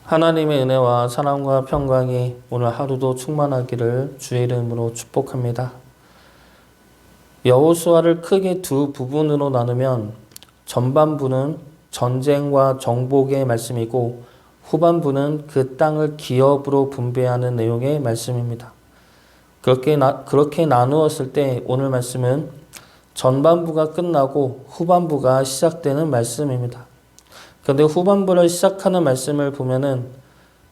하나님의 은혜와 사랑과 평강이 오늘 하루도 충만하기를 주의 이름으로 축복합니다. 여호수아를 크게 두 부분으로 나누면 전반부는 전쟁과 정복의 말씀이고 후반부는 그 땅을 기업으로 분배하는 내용의 말씀입니다. 그렇게 나누었을 때 오늘 말씀은 전반부가 끝나고 후반부가 시작되는 말씀입니다. 그런데 후반부를 시작하는 말씀을 보면은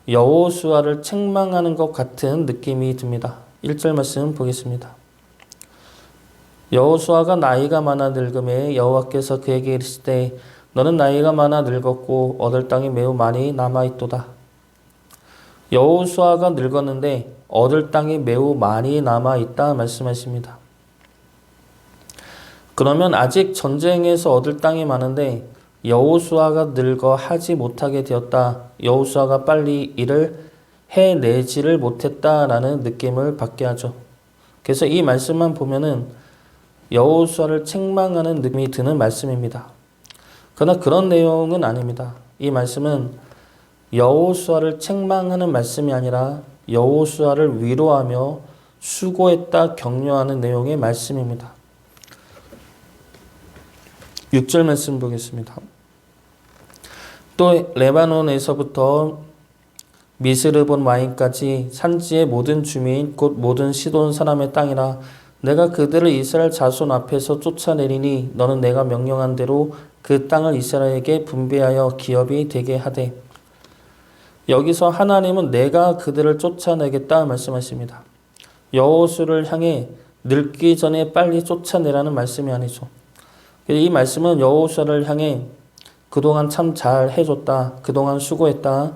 여호수아를 책망하는 것 같은 느낌이 듭니다. 1절 말씀 보겠습니다. 여호수아가 나이가 많아 늙음에 여호와께서 그에게 이르시되 너는 나이가 많아 늙었고 얻을 땅이 매우 많이 남아있도다. 여호수아가 늙었는데 얻을 땅이 매우 많이 남아있다 말씀하십니다. 그러면 아직 전쟁에서 얻을 땅이 많은데 여호수아가 늙어 하지 못하게 되었다. 여호수아가 빨리 일을 해내지를 못했다라는 느낌을 받게 하죠. 그래서 이 말씀만 보면은 여호수아를 책망하는 느낌이 드는 말씀입니다. 그러나 그런 내용은 아닙니다. 이 말씀은 여호수아를 책망하는 말씀이 아니라 여호수아를 위로하며 수고했다 격려하는 내용의 말씀입니다. 6절 말씀 보겠습니다. 또 레바논에서부터 미스르본 와인까지 산지의 모든 주민 곧 모든 시돈 사람의 땅이라 내가 그들을 이스라엘 자손 앞에서 쫓아내리니 너는 내가 명령한 대로 그 땅을 이스라엘에게 분배하여 기업이 되게 하되. 여기서 하나님은 내가 그들을 쫓아내겠다 말씀하십니다. 여호수아를 향해 늙기 전에 빨리 쫓아내라는 말씀이 아니죠. 이 말씀은 여호수아를 향해 그동안 참 잘 해줬다. 그동안 수고했다.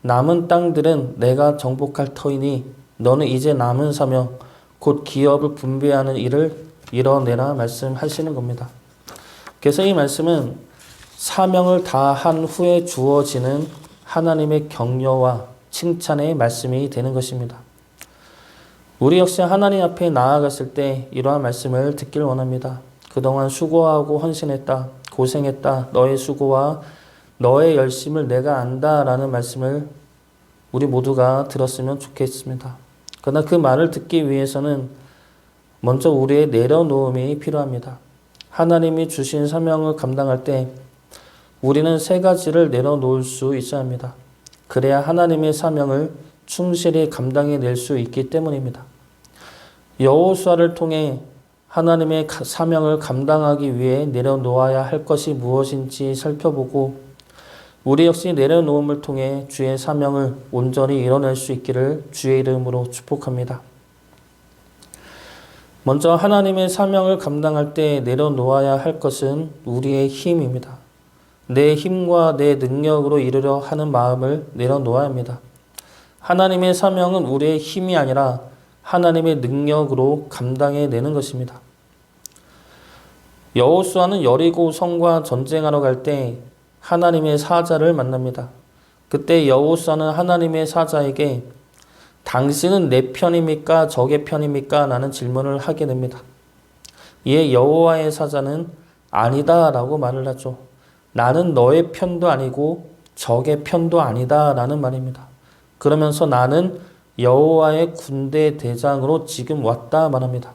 남은 땅들은 내가 정복할 터이니 너는 이제 남은 사명 곧 기업을 분배하는 일을 이뤄내라 말씀하시는 겁니다. 그래서 이 말씀은 사명을 다한 후에 주어지는 하나님의 격려와 칭찬의 말씀이 되는 것입니다. 우리 역시 하나님 앞에 나아갔을 때 이러한 말씀을 듣길 원합니다. 그동안 수고하고 헌신했다. 고생했다. 너의 수고와 너의 열심을 내가 안다라는 말씀을 우리 모두가 들었으면 좋겠습니다. 그러나 그 말을 듣기 위해서는 먼저 우리의 내려놓음이 필요합니다. 하나님이 주신 사명을 감당할 때 우리는 세 가지를 내려놓을 수 있어야 합니다. 그래야 하나님의 사명을 충실히 감당해낼 수 있기 때문입니다. 여호수아를 통해 하나님의 사명을 감당하기 위해 내려놓아야 할 것이 무엇인지 살펴보고 우리 역시 내려놓음을 통해 주의 사명을 온전히 이뤄낼 수 있기를 주의 이름으로 축복합니다. 먼저 하나님의 사명을 감당할 때 내려놓아야 할 것은 우리의 힘입니다. 내 힘과 내 능력으로 이루려 하는 마음을 내려놓아야 합니다. 하나님의 사명은 우리의 힘이 아니라 하나님의 능력으로 감당해내는 것입니다. 여호수아는 여리고 성과 전쟁하러 갈 때 하나님의 사자를 만납니다. 그때 여호수아는 하나님의 사자에게 당신은 내 편입니까? 적의 편입니까? 라는 질문을 하게 됩니다. 이에 여호와의 사자는 아니다 라고 말을 하죠. 나는 너의 편도 아니고 적의 편도 아니다 라는 말입니다. 그러면서 나는 여호와의 군대 대장으로 지금 왔다 말합니다.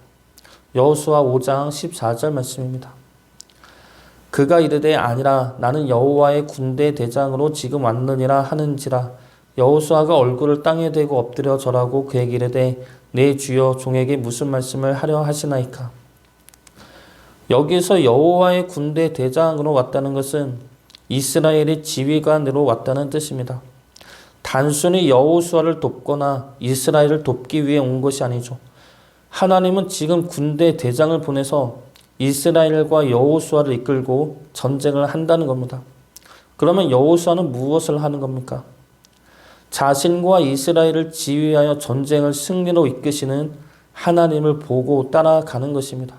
여호수아 5장 14절 말씀입니다. 그가 이르되 아니라 나는 여호와의 군대 대장으로 지금 왔느니라 하는지라. 여호수아가 얼굴을 땅에 대고 엎드려 절하고 그에게 이르되 내 주여 종에게 무슨 말씀을 하려 하시나이까. 여기서 여호와의 군대 대장으로 왔다는 것은 이스라엘의 지휘관으로 왔다는 뜻입니다. 단순히 여호수아를 돕거나 이스라엘을 돕기 위해 온 것이 아니죠. 하나님은 지금 군대 대장을 보내서 이스라엘과 여호수아를 이끌고 전쟁을 한다는 겁니다. 그러면 여호수아는 무엇을 하는 겁니까? 자신과 이스라엘을 지휘하여 전쟁을 승리로 이끄시는 하나님을 보고 따라가는 것입니다.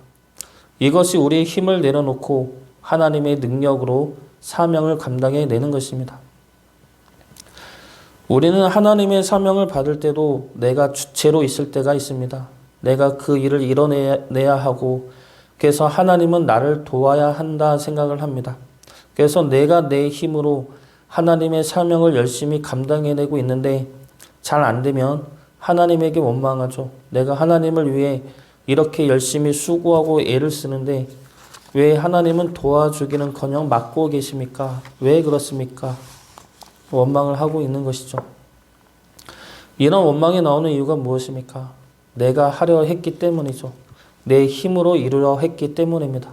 이것이 우리의 힘을 내려놓고 하나님의 능력으로 사명을 감당해내는 것입니다. 우리는 하나님의 사명을 받을 때도 내가 주체로 있을 때가 있습니다. 내가 그 일을 이뤄내야 하고 그래서 하나님은 나를 도와야 한다 생각을 합니다. 그래서 내가 내 힘으로 하나님의 사명을 열심히 감당해내고 있는데 잘 안 되면 하나님에게 원망하죠. 내가 하나님을 위해 이렇게 열심히 수고하고 애를 쓰는데 왜 하나님은 도와주기는커녕 막고 계십니까? 왜 그렇습니까? 원망을 하고 있는 것이죠. 이런 원망이 나오는 이유가 무엇입니까? 내가 하려 했기 때문이죠. 내 힘으로 이루려 했기 때문입니다.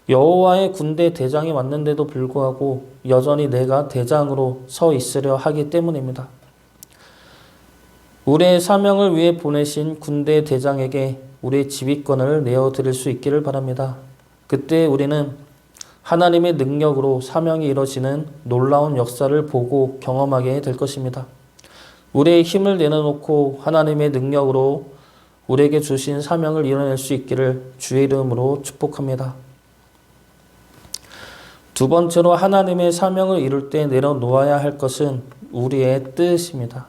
여호와의 군대 대장이 왔는데도 불구하고 여전히 내가 대장으로 서 있으려 하기 때문입니다. 우리의 사명을 위해 보내신 군대 대장에게 우리의 지휘권을 내어드릴 수 있기를 바랍니다. 그때 우리는 하나님의 능력으로 사명이 이루어지는 놀라운 역사를 보고 경험하게 될 것입니다. 우리의 힘을 내려놓고 하나님의 능력으로 우리에게 주신 사명을 이뤄낼 수 있기를 주의 이름으로 축복합니다. 두 번째로 하나님의 사명을 이룰 때 내려놓아야 할 것은 우리의 뜻입니다.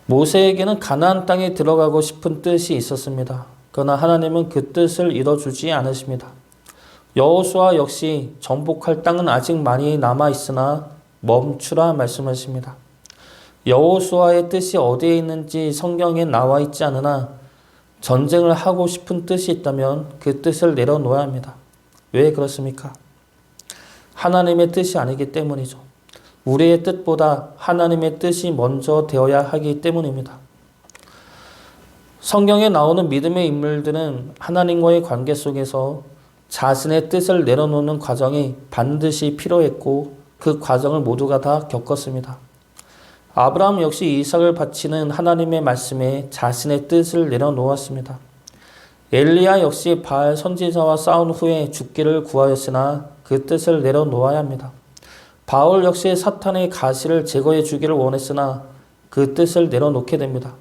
모세에게는 가나안 땅에 들어가고 싶은 뜻이 있었습니다. 그러나 하나님은 그 뜻을 이뤄주지 않으십니다. 여호수아 역시 정복할 땅은 아직 많이 남아있으나 멈추라 말씀하십니다. 여호수아의 뜻이 어디에 있는지 성경에 나와 있지 않으나 전쟁을 하고 싶은 뜻이 있다면 그 뜻을 내려놓아야 합니다. 왜 그렇습니까? 하나님의 뜻이 아니기 때문이죠. 우리의 뜻보다 하나님의 뜻이 먼저 되어야 하기 때문입니다. 성경에 나오는 믿음의 인물들은 하나님과의 관계 속에서 자신의 뜻을 내려놓는 과정이 반드시 필요했고 그 과정을 모두가 다 겪었습니다. 아브라함 역시 이삭을 바치는 하나님의 말씀에 자신의 뜻을 내려놓았습니다. 엘리야 역시 바알 선지자와 싸운 후에 죽기를 구하였으나 그 뜻을 내려놓아야 합니다. 바울 역시 사탄의 가시를 제거해 주기를 원했으나 그 뜻을 내려놓게 됩니다.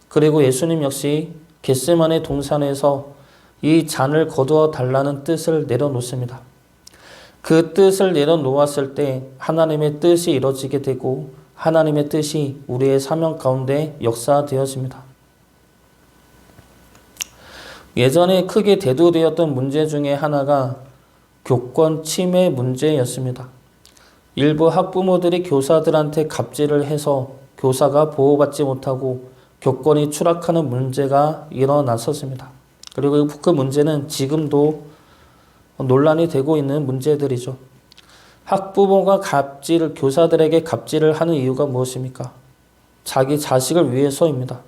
그리고 예수님 역시 겟세마네 동산에서 이 잔을 거두어 달라는 뜻을 내려놓습니다. 그 뜻을 내려놓았을 때 하나님의 뜻이 이루어지게 되고 하나님의 뜻이 우리의 사명 가운데 역사되어집니다. 예전에 크게 대두되었던 문제 중에 하나가 교권 침해 문제였습니다. 일부 학부모들이 교사들한테 갑질을 해서 교사가 보호받지 못하고 교권이 추락하는 문제가 일어났었습니다. 그리고 그 문제는 지금도 논란이 되고 있는 문제들이죠. 학부모가 교사들에게 갑질을 하는 이유가 무엇입니까? 자기 자식을 위해서입니다.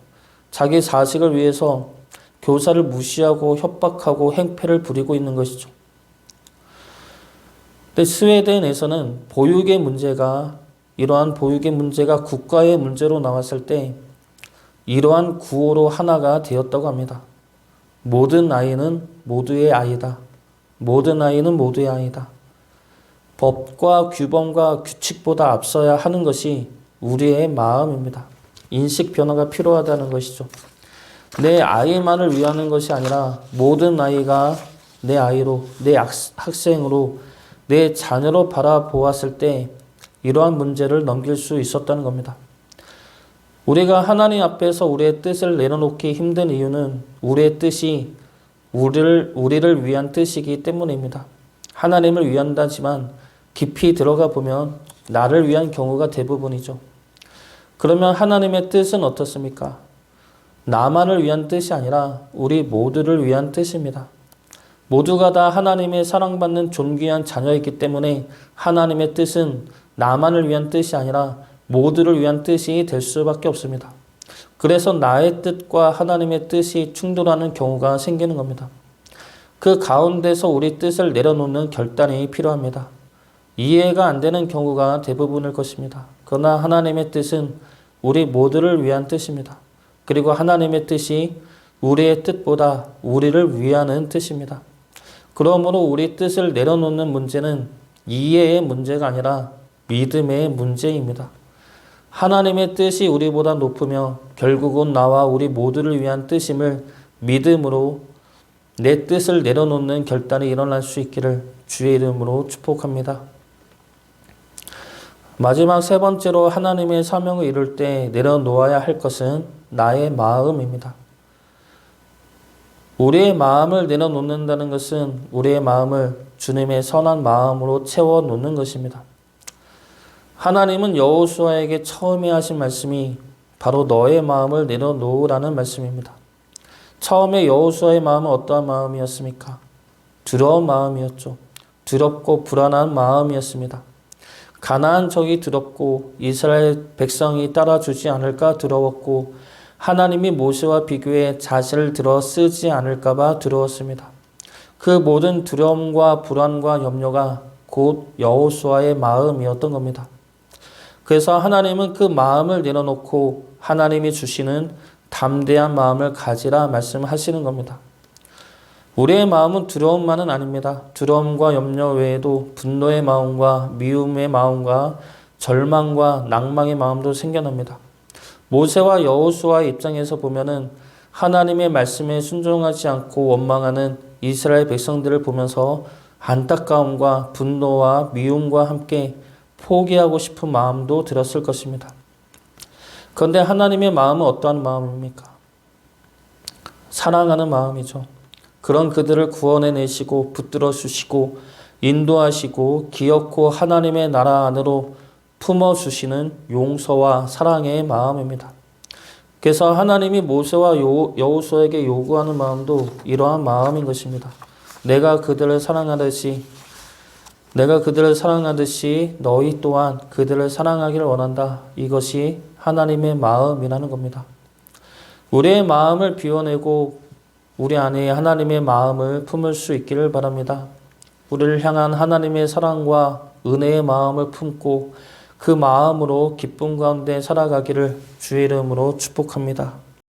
자기 자식을 위해서 교사를 무시하고 협박하고 행패를 부리고 있는 것이죠. 근데 스웨덴에서는 이러한 보육의 문제가 국가의 문제로 나왔을 때 이러한 구호로 하나가 되었다고 합니다. 모든 아이는 모두의 아이다. 모든 아이는 모두의 아이다. 법과 규범과 규칙보다 앞서야 하는 것이 우리의 마음입니다. 인식 변화가 필요하다는 것이죠. 내 아이만을 위하는 것이 아니라 모든 아이가 내 아이로, 내 학생으로, 내 자녀로 바라보았을 때 이러한 문제를 넘길 수 있었다는 겁니다. 우리가 하나님 앞에서 우리의 뜻을 내려놓기 힘든 이유는 우리의 뜻이 우리를 위한 뜻이기 때문입니다. 하나님을 위한다지만 깊이 들어가 보면 나를 위한 경우가 대부분이죠. 그러면 하나님의 뜻은 어떻습니까? 나만을 위한 뜻이 아니라 우리 모두를 위한 뜻입니다. 모두가 다 하나님의 사랑받는 존귀한 자녀이기 때문에 하나님의 뜻은 나만을 위한 뜻이 아니라 모두를 위한 뜻이 될 수밖에 없습니다. 그래서 나의 뜻과 하나님의 뜻이 충돌하는 경우가 생기는 겁니다. 그 가운데서 우리 뜻을 내려놓는 결단이 필요합니다. 이해가 안 되는 경우가 대부분일 것입니다. 그러나 하나님의 뜻은 우리 모두를 위한 뜻입니다. 그리고 하나님의 뜻이 우리의 뜻보다 우리를 위하는 뜻입니다. 그러므로 우리 뜻을 내려놓는 문제는 이해의 문제가 아니라 믿음의 문제입니다. 하나님의 뜻이 우리보다 높으며 결국은 나와 우리 모두를 위한 뜻임을 믿음으로 내 뜻을 내려놓는 결단이 일어날 수 있기를 주의 이름으로 축복합니다. 마지막 세 번째로 하나님의 사명을 이룰 때 내려놓아야 할 것은 나의 마음입니다. 우리의 마음을 내려놓는다는 것은 우리의 마음을 주님의 선한 마음으로 채워놓는 것입니다. 하나님은 여호수아에게 처음에 하신 말씀이 바로 너의 마음을 내려놓으라는 말씀입니다. 처음에 여호수아의 마음은 어떠한 마음이었습니까? 두려운 마음이었죠. 두렵고 불안한 마음이었습니다. 가나안 적이 두렵고 이스라엘 백성이 따라주지 않을까 두려웠고 하나님이 모세와 비교해 자신을 들어 쓰지 않을까 봐 두려웠습니다. 그 모든 두려움과 불안과 염려가 곧 여호수아의 마음이었던 겁니다. 그래서 하나님은 그 마음을 내려놓고 하나님이 주시는 담대한 마음을 가지라 말씀하시는 겁니다. 우리의 마음은 두려움만은 아닙니다. 두려움과 염려 외에도 분노의 마음과 미움의 마음과 절망과 낭망의 마음도 생겨납니다. 모세와 여호수아의 입장에서 보면은 하나님의 말씀에 순종하지 않고 원망하는 이스라엘 백성들을 보면서 안타까움과 분노와 미움과 함께 포기하고 싶은 마음도 들었을 것입니다. 그런데 하나님의 마음은 어떠한 마음입니까? 사랑하는 마음이죠. 그런 그들을 구원해내시고 붙들어 주시고 인도하시고 기어코 하나님의 나라 안으로 품어주시는 용서와 사랑의 마음입니다. 그래서 하나님이 모세와 여호수아에게 요구하는 마음도 이러한 마음인 것입니다. 내가 그들을 사랑하듯이 너희 또한 그들을 사랑하기를 원한다. 이것이 하나님의 마음이라는 겁니다. 우리의 마음을 비워내고 우리 안에 하나님의 마음을 품을 수 있기를 바랍니다. 우리를 향한 하나님의 사랑과 은혜의 마음을 품고 그 마음으로 기쁨 가운데 살아가기를 주의 이름으로 축복합니다.